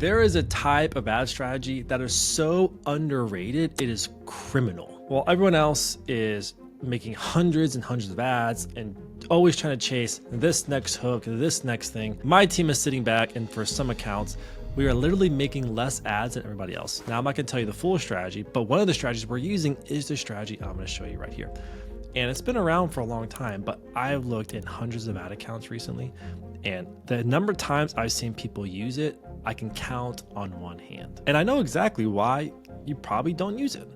There is a type of ad strategy that is so underrated, it is criminal. While everyone else is making hundreds and hundreds of ads and always trying to chase this next hook, this next thing, my team is sitting back, and for some accounts, we are literally making less ads than everybody else. Now, I'm not going to tell you the full strategy, but one of the strategies we're using is the strategy I'm going to show you right here. And it's been around for a long time, but I've looked at hundreds of ad accounts recently, and the number of times I've seen people use it, I can count on one hand. And I know exactly why you probably don't use it.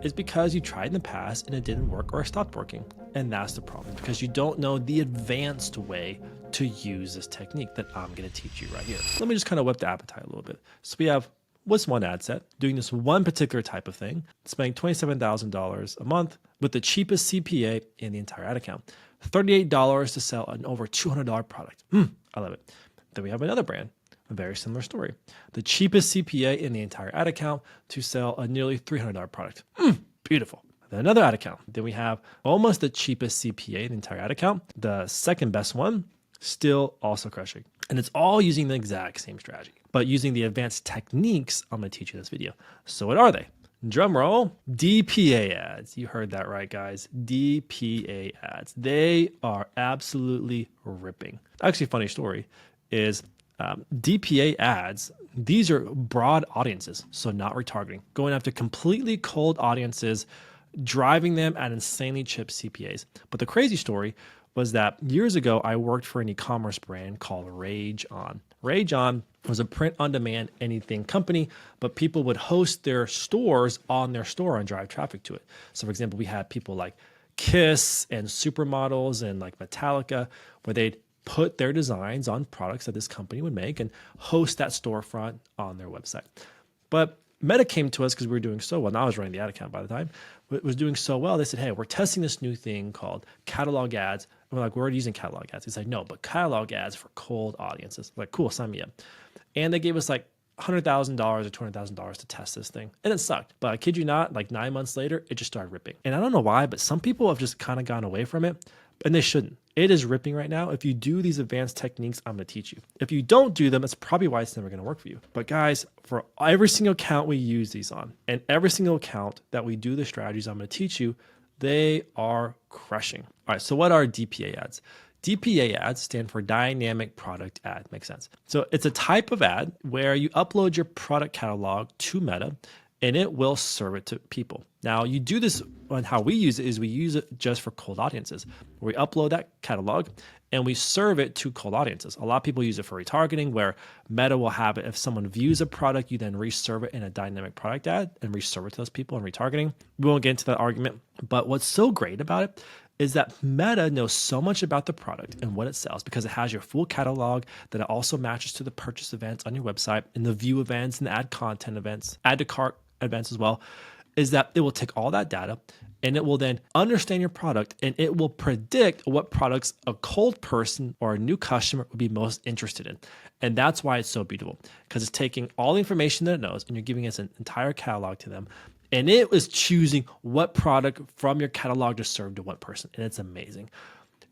It's because you tried in the past and it didn't work or it stopped working. And that's the problem, because you don't know the advanced way to use this technique that I'm going to teach you right here. Let me just kind of whip the appetite a little bit. So we have what's one ad set doing this one particular type of thing, spending $27,000 a month with the cheapest CPA in the entire ad account, $38 to sell an over $200 product. I love it. Then we have another brand, a very similar story. The cheapest CPA in the entire ad account to sell a nearly $300 product. Beautiful. Then another ad account. Then we have almost the cheapest CPA in the entire ad account. The second best one, still also crushing. And it's all using the exact same strategy, but using the advanced techniques I'm going to teach you in this video. So what are they? Drum roll, DPA ads. You heard that right, guys. DPA ads. They are absolutely ripping. Actually, funny story is DPA ads, these are broad audiences, so not retargeting, going after completely cold audiences, driving them at insanely cheap CPAs. But the crazy story was that years ago, I worked for an e-commerce brand called Rage On. Rage On was a print-on-demand anything company, but people would host their stores on their store and drive traffic to it. So for example, we had people like Kiss and Supermodels and like Metallica, where they'd put their designs on products that this company would make and host that storefront on their website. But Meta came to us because we were doing so well. And I was running the ad account by the time. It was doing so well. They said, hey, we're testing this new thing called catalog ads. And we're like, we're already using catalog ads. He's like, no, but catalog ads for cold audiences. I'm like, cool, sign me up. And they gave us like $100,000 or $200,000 to test this thing. And it sucked. But I kid you not, like 9 months later, it just started ripping. And I don't know why, but some people have just kind of gone away from it. And they shouldn't. It is ripping right now. If you do these advanced techniques, I'm going to teach you. If you don't do them, it's probably why it's never going to work for you. But guys, for every single account we use these on, and every single account that we do the strategies I'm going to teach you, they are crushing. All right, so what are DPA ads? DPA ads stand for dynamic product ad. Makes sense. So it's a type of ad where you upload your product catalog to Meta, and it will serve it to people. Now, you do this, and how we use it is we use it just for cold audiences. We upload that catalog and we serve it to cold audiences. A lot of people use it for retargeting, where Meta will have it. If someone views a product, you then reserve it in a dynamic product ad and reserve it to those people in retargeting. We won't get into that argument, but what's so great about it is that Meta knows so much about the product and what it sells because it has your full catalog, that it also matches to the purchase events on your website and the view events and the ad content events, add to cart events as well, is that it will take all that data and it will then understand your product, and it will predict what products a cold person or a new customer would be most interested in. And that's why it's so beautiful, because it's taking all the information that it knows and you're giving us an entire catalog to them. And it is choosing what product from your catalog to serve to what person. And it's amazing.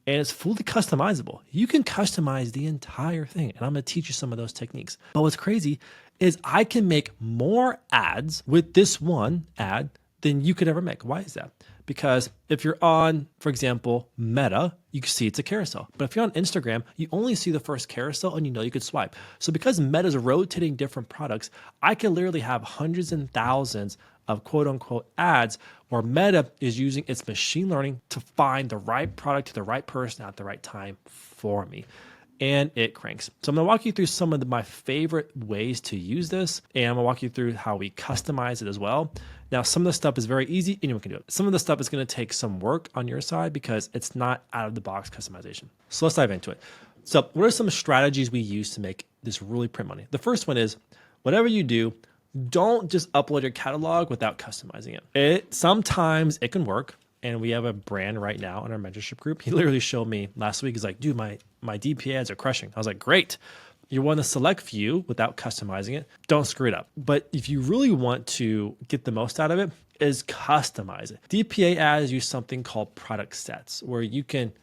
And it's fully customizable. You can customize the entire thing. And I'm going to teach you some of those techniques. But what's crazy is I can make more ads with this one ad than you could ever make. Why is that? Because if you're on, for example, Meta, you can see it's a carousel. But if you're on Instagram, you only see the first carousel and you know you could swipe. So because Meta's rotating different products, I can literally have hundreds and thousands of quote unquote ads where Meta is using its machine learning to find the right product to the right person at the right time for me. And it cranks. So I'm going to walk you through some of my favorite ways to use this, and I'm going to walk you through how we customize it as well. Now, some of the stuff is very easy, anyone can do it. Some of the stuff is going to take some work on your side because it's not out of the box customization. So let's dive into it. So what are some strategies we use to make this really print money? The first one is, whatever you do, don't just upload your catalog without customizing it. Sometimes it can work. And we have a brand right now in our mentorship group. He literally showed me last week. He's like, dude, my DPA ads are crushing. I was like, great. You want a select few without customizing it. Don't screw it up. But if you really want to get the most out of it, is customize it. DPA ads use something called product sets, where you can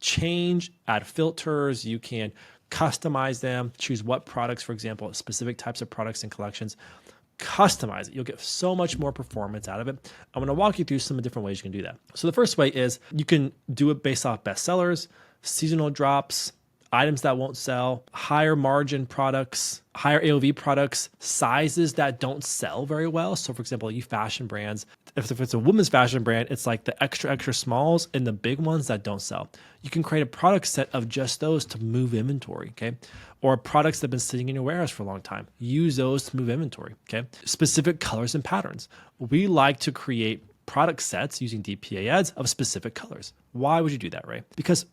change, add filters. You can customize them, choose what products, for example, specific types of products and collections, customize it. You'll get so much more performance out of it. I'm going to walk you through some different ways you can do that. So the first way is you can do it based off bestsellers, seasonal drops, items that won't sell, higher margin products, higher AOV products, sizes that don't sell very well. So for example, you fashion brands, if it's a women's fashion brand, it's like the extra, extra smalls and the big ones that don't sell. You can create a product set of just those to move inventory, okay? Or products that have been sitting in your warehouse for a long time. Use those to move inventory, okay? Specific colors and patterns. We like to create product sets using DPA ads of specific colors. Why would you do that, Ray? Because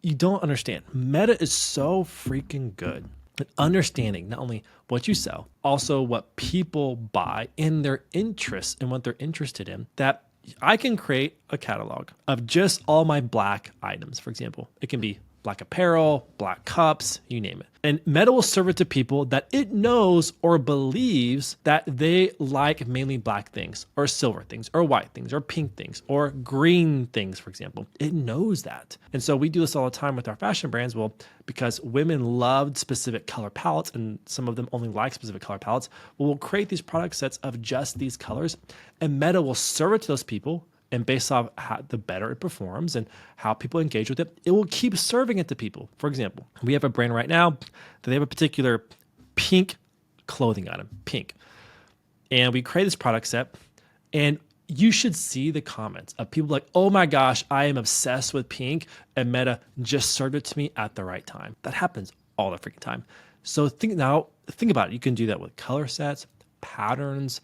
you don't understand. Meta is so freaking good at understanding not only what you sell, also what people buy and their interests and what they're interested in, that I can create a catalog of just all my black items. For example, it can be black apparel, black cups, you name it. And Meta will serve it to people that it knows or believes that they like mainly black things or silver things or white things or pink things or green things, for example. It knows that. And so we do this all the time with our fashion brands. Well, because women loved specific color palettes and some of them only like specific color palettes, well, we'll create these product sets of just these colors and Meta will serve it to those people. And based off how the better it performs and how people engage with it, it will keep serving it to people. For example, we have a brand right now that they have a particular pink clothing item, pink. And we create this product set and you should see the comments of people like, oh my gosh, I am obsessed with pink and Meta just served it to me at the right time. That happens all the freaking time. So think about it. You can do that with color sets, patterns,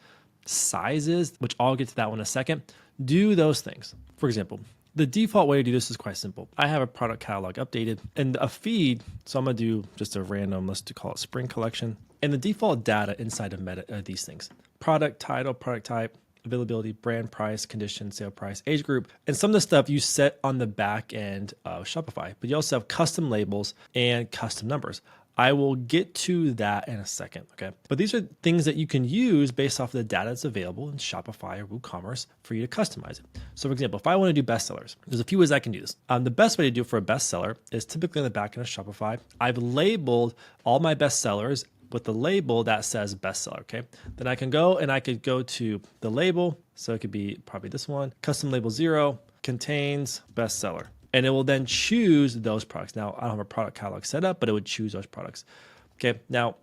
sizes, which I'll get to that one in a second. Do those things. For example, the default way to do this is quite simple. I have a product catalog updated and a feed. So I'm going to do just a random, let's call it spring collection. And the default data inside of Meta are these things: product title, product type, availability, brand price, condition, sale price, age group. And some of the stuff you set on the back end of Shopify, but you also have custom labels and custom numbers. I will get to that in a second, okay? But these are things that you can use based off the data that's available in Shopify or WooCommerce for you to customize it. So for example, if I want to do bestsellers, there's a few ways I can do this. The best way to do it for a bestseller is typically on the back end of Shopify. I've labeled all my bestsellers with the label that says bestseller, okay? Then I can go and I could go to the label. So it could be probably this one, custom label 0, contains bestseller. And it will then choose those products. Now, I don't have a product catalog set up, but it would choose those products. Okay, now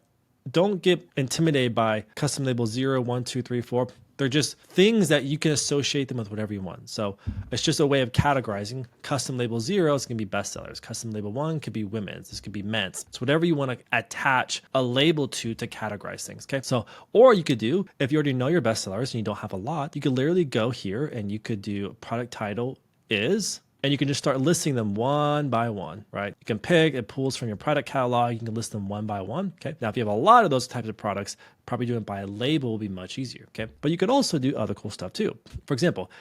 don't get intimidated by custom label 0, 1, 2, 3, 4. They're just things that you can associate them with whatever you want. So it's just a way of categorizing. Custom label 0 is going to be bestsellers. Custom label 1 could be women's. This could be men's. It's whatever you want to attach a label to categorize things. Okay. So, or you could do, if you already know your bestsellers and you don't have a lot, you could literally go here and you could do product title is, and you can just start listing them one by one, right? You can pick, it pulls from your product catalog. You can list them one by one, okay? Now, if you have a lot of those types of products, probably doing it by a label will be much easier, okay? But you could also do other cool stuff too. For example,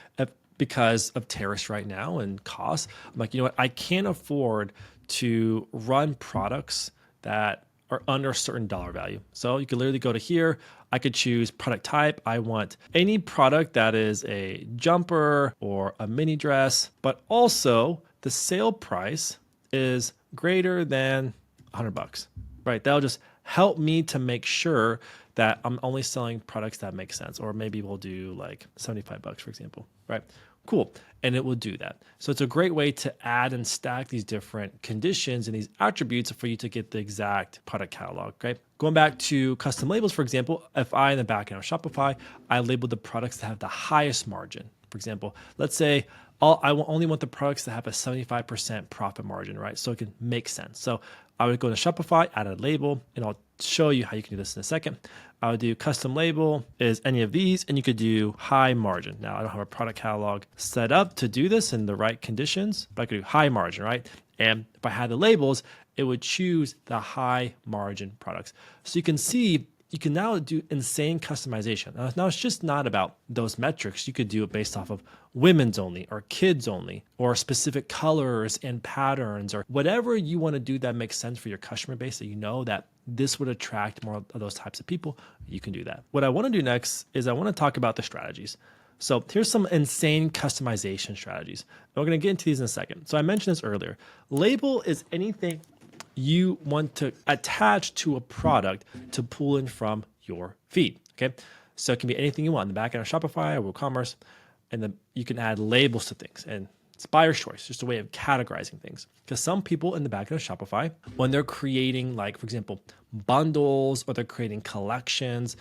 because of tariffs right now and costs, I'm like, you know what? I can't afford to run products that are under a certain dollar value. So you could literally go to here. I could choose product type. I want any product that is a jumper or a mini dress, but also the sale price is greater than $100, right? That'll just help me to make sure that I'm only selling products that make sense. Or maybe we'll do like $75, for example, right? Cool. And it will do that. So it's a great way to add and stack these different conditions and these attributes for you to get the exact product catalog, okay? Going back to custom labels, for example, if I, in the back end of Shopify, I labeled the products that have the highest margin. For example, let's say I only want the products that have a 75% profit margin, right? So it can make sense. So I would go to Shopify, add a label, and I'll show you how you can do this in a second. I would do custom label is any of these, and you could do high margin. Now, I don't have a product catalog set up to do this in the right conditions, but I could do high margin, right? And if I had the labels, it would choose the high margin products. So you can see, you can now do insane customization. Now it's just not about those metrics. You could do it based off of women's only or kids only or specific colors and patterns or whatever you want to do that makes sense for your customer base that you know that this would attract more of those types of people. You can do that. What I want to do next is I want to talk about the strategies. So here's some insane customization strategies. And we're going to get into these in a second. So I mentioned this earlier. Label is anything you want to attach to a product to pull in from your feed. Okay. So it can be anything you want in the back end of Shopify or WooCommerce. And then you can add labels to things. And it's buyer's choice, just a way of categorizing things. Because some people in the back end of Shopify, when they're creating, like, for example, bundles or they're creating collections,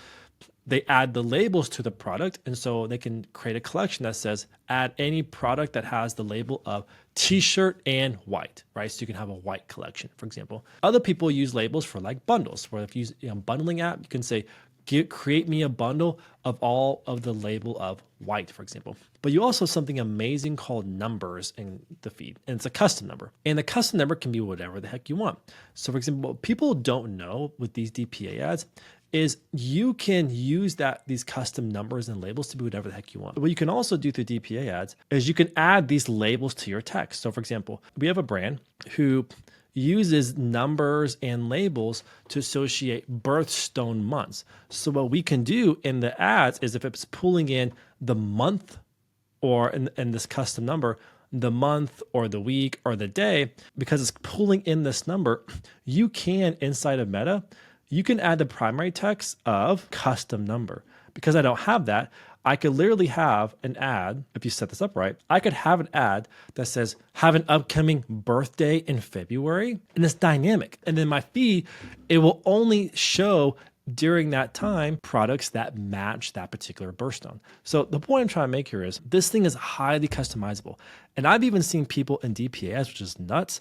they add the labels to the product. And so they can create a collection that says, add any product that has the label of t-shirt and white, right? So you can have a white collection, for example. Other people use labels for like bundles, where if you use a bundling app, you can say, create me a bundle of all of the label of white, for example. But you also have something amazing called numbers in the feed, and it's a custom number. And the custom number can be whatever the heck you want. So for example, what people don't know with these DPA ads is you can use these custom numbers and labels to be whatever the heck you want. What you can also do through DPA ads is you can add these labels to your text. So for example, we have a brand who uses numbers and labels to associate birthstone months. So what we can do in the ads is if it's pulling in the month or in this custom number, the month or the week or the day, because it's pulling in this number, you can, inside of Meta, you can add the primary text of custom number. Because I don't have that, I could literally have an ad, if you set this up right, I could have an ad that says, have an upcoming birthday in February, and it's dynamic. And then my feed, it will only show during that time products that match that particular birthstone. So the point I'm trying to make here is this thing is highly customizable. And I've even seen people in DPA ads, which is nuts,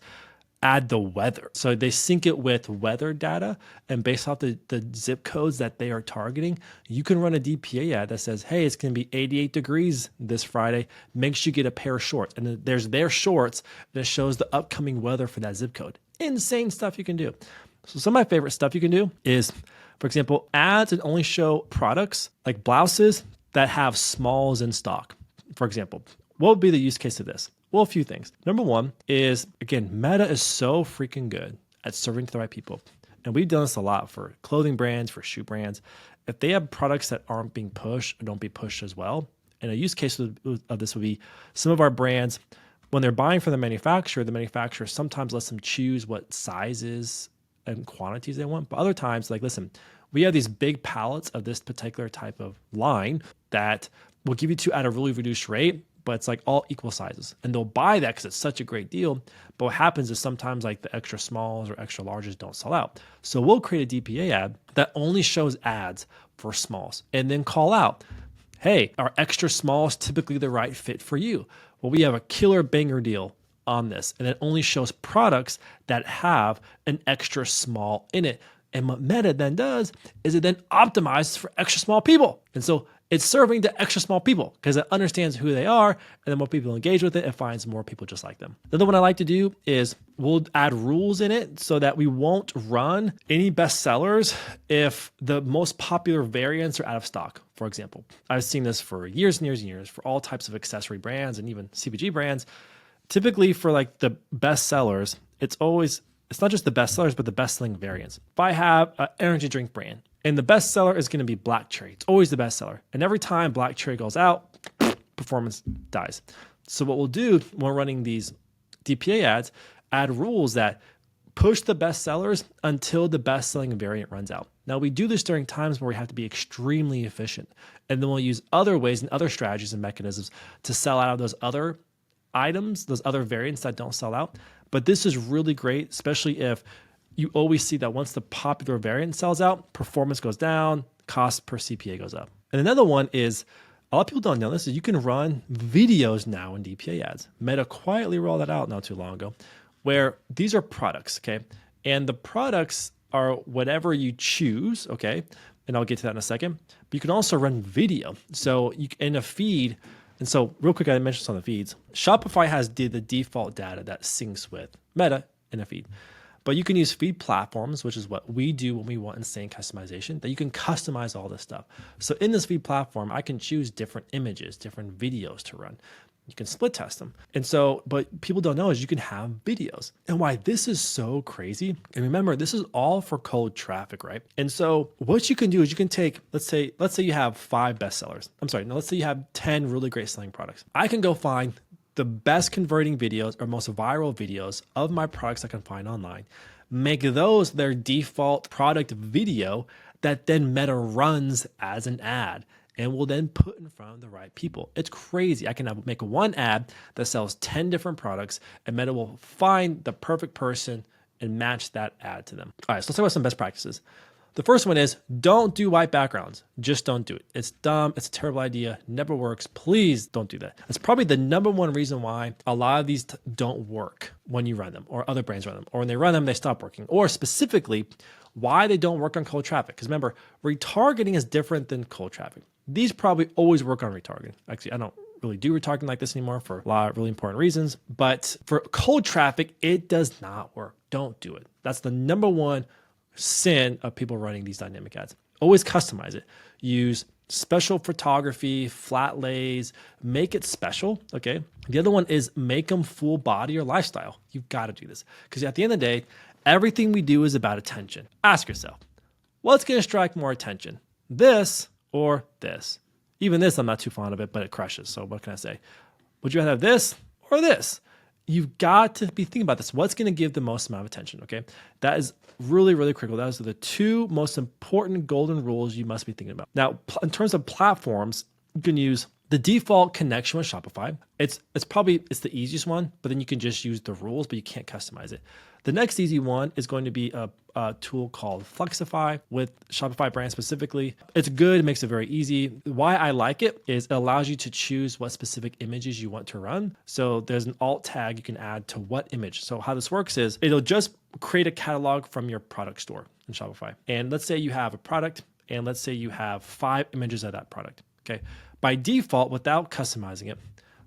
add the weather. So they sync it with weather data, and based off the zip codes that they are targeting, you can run a DPA ad that says, hey, it's going to be 88 degrees this Friday. Make sure you get a pair of shorts. And then there's their shorts that shows the upcoming weather for that zip code. Insane stuff you can do. So some of my favorite stuff you can do is, for example, ads that only show products like blouses that have smalls in stock. For example, what would be the use case of this? Well, a few things. Number one is, again, Meta is so freaking good at serving to the right people. And we've done this a lot for clothing brands, for shoe brands. If they have products that aren't being pushed or don't be pushed as well, and a use case of this would be some of our brands, when they're buying from the manufacturer sometimes lets them choose what sizes and quantities they want. But other times, like, listen, we have these big pallets of this particular type of line that will give you to at a really reduced rate, but it's like all equal sizes. And they'll buy that because it's such a great deal. But what happens is sometimes like the extra smalls or extra larges don't sell out. So we'll create a DPA ad that only shows ads for smalls and then call out, hey, are extra smalls typically the right fit for you? Well, we have a killer banger deal on this, and it only shows products that have an extra small in it. And what Meta then does is it then optimizes for extra small people. And so it's serving to extra small people because it understands who they are, and then more people engage with it, it finds more people just like them. The other one I like to do is we'll add rules in it so that we won't run any bestsellers if the most popular variants are out of stock, for example. I've seen this for years and years and years for all types of accessory brands and even CPG brands. Typically for like the best sellers, it's not just the best sellers, but the best selling variants. If I have an energy drink brand and the best seller is going to be black cherry, it's always the best seller. And every time black cherry goes out, performance dies. So what we'll do when we're running these DPA ads, add rules that push the best sellers until the best selling variant runs out. Now we do this during times where we have to be extremely efficient. And then we'll use other ways and other strategies and mechanisms to sell out of those other items, those other variants that don't sell out. But this is really great, especially if you always see that once the popular variant sells out, performance goes down, cost per CPA goes up. And another one is, a lot of people don't know this, is you can run videos now in DPA ads. Meta quietly rolled that out not too long ago, where these are products, okay? And the products are whatever you choose, okay? And I'll get to that in a second. But you can also run video. So you in a feed. And so real quick, I mentioned this on the feeds. Shopify has the default data that syncs with Meta in a feed. But you can use feed platforms, which is what we do when we want insane customization, that you can customize all this stuff. So in this feed platform, I can choose different images, different videos to run. You can split test them. And so, but people don't know is you can have videos. And why this is so crazy, and remember, this is all for cold traffic, right? And so what you can do is you can take, let's say you have 5 bestsellers. Let's say you have 10 really great selling products. I can go find the best converting videos or most viral videos of my products I can find online. make those their default product video that then Meta runs as an ad and will then put in front of the right people. It's crazy. I can make one ad that sells 10 different products and Meta will find the perfect person and match that ad to them. All right, so let's talk about some best practices. The first one is don't do white backgrounds. Just don't do it. It's dumb. It's a terrible idea. Never works. Please don't do that. That's probably the number one reason why a lot of these don't work when you run them or other brands run them. Or when they run them, they stop working. Or specifically, why they don't work on cold traffic. Because remember, retargeting is different than cold traffic. These probably always work on retargeting. Actually, I don't really do retargeting like this anymore for a lot of really important reasons. But for cold traffic, it does not work. Don't do it. That's the number one sin of people running these dynamic ads. Always customize it. Use special photography, flat lays, make it special, okay? The other one is make them full body or lifestyle. You've got to do this because at the end of the day, everything we do is about attention. Ask yourself, what's going to strike more attention? This or this? Even this, I'm not too fond of it, but it crushes. So what can I say? Would you rather have this or this? You've got to be thinking about this. What's going to give the most amount of attention, okay? That is really, really critical. Those are the two most important golden rules you must be thinking about. Now, in terms of platforms, you can use the default connection with Shopify. It's the easiest one, but then you can just use the rules, but you can't customize it. The next easy one is going to be a tool called Flexify with Shopify brand specifically. It's good, it makes it very easy. Why I like it is it allows you to choose what specific images you want to run. So there's an alt tag you can add to what image. So how this works is it'll just create a catalog from your product store in Shopify. And let's say you have a product and let's say you have 5 images of that product, okay? By default, without customizing it,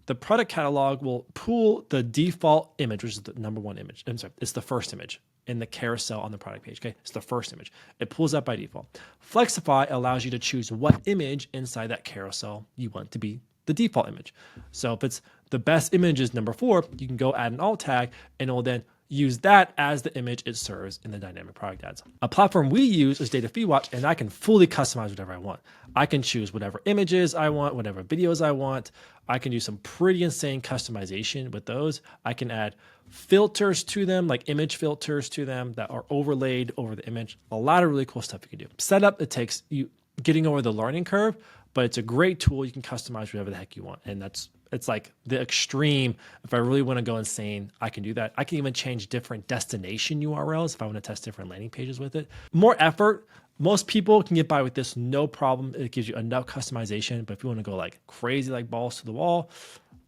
the product catalog will pull the default image, which is the number one image. I'm sorry, it's the first image in the carousel on the product page. Okay, it's the first image. It pulls that by default. Flexify allows you to choose what image inside that carousel you want to be the default image. So if it's the best image is number 4, you can go add an alt tag and it will then use that as the image it serves in the dynamic product ads. A platform we use is Data Feed Watch, and I can fully customize whatever I want. I can choose whatever images I want, whatever videos I want. I can do some pretty insane customization with those. I can add filters to them, like image filters to them that are overlaid over the image. A lot of really cool stuff you can do. Setup, it takes you getting over the learning curve, but it's a great tool. You can customize whatever the heck you want. And it's like the extreme. If I really want to go insane, I can do that. I can even change different destination URLs if I want to test different landing pages with it. More effort. Most people can get by with this, no problem. It gives you enough customization. But if you want to go like crazy, like balls to the wall,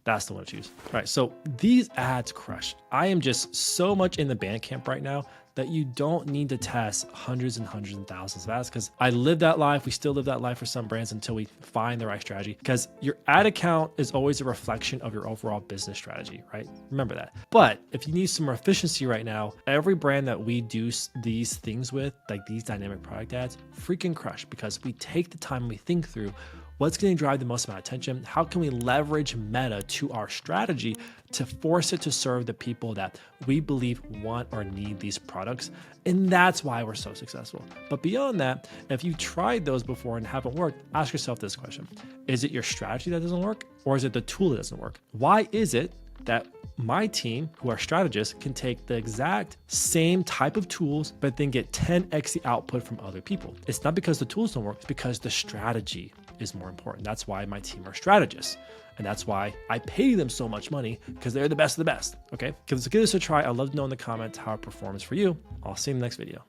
that's the one to choose. All right, so these ads crush. I am just so much in the Bandcamp right now that you don't need to test hundreds and hundreds and thousands of ads because I live that life. We still live that life for some brands until we find the right strategy because your ad account is always a reflection of your overall business strategy, right? Remember that. But if you need some more efficiency right now, every brand that we do these things with, like these dynamic product ads, freaking crush because we take the time and we think through what's going to drive the most amount of attention? How can we leverage Meta to our strategy to force it to serve the people that we believe want or need these products? And that's why we're so successful. But beyond that, if you tried those before and haven't worked, ask yourself this question. Is it your strategy that doesn't work or is it the tool that doesn't work? Why is it that my team, who are strategists, can take the exact same type of tools, but then get 10x the output from other people? It's not because the tools don't work, it's because the strategy is more important. That's why my team are strategists. And that's why I pay them so much money because they're the best of the best. Okay, give this a try. I'd love to know in the comments how it performs for you. I'll see you in the next video.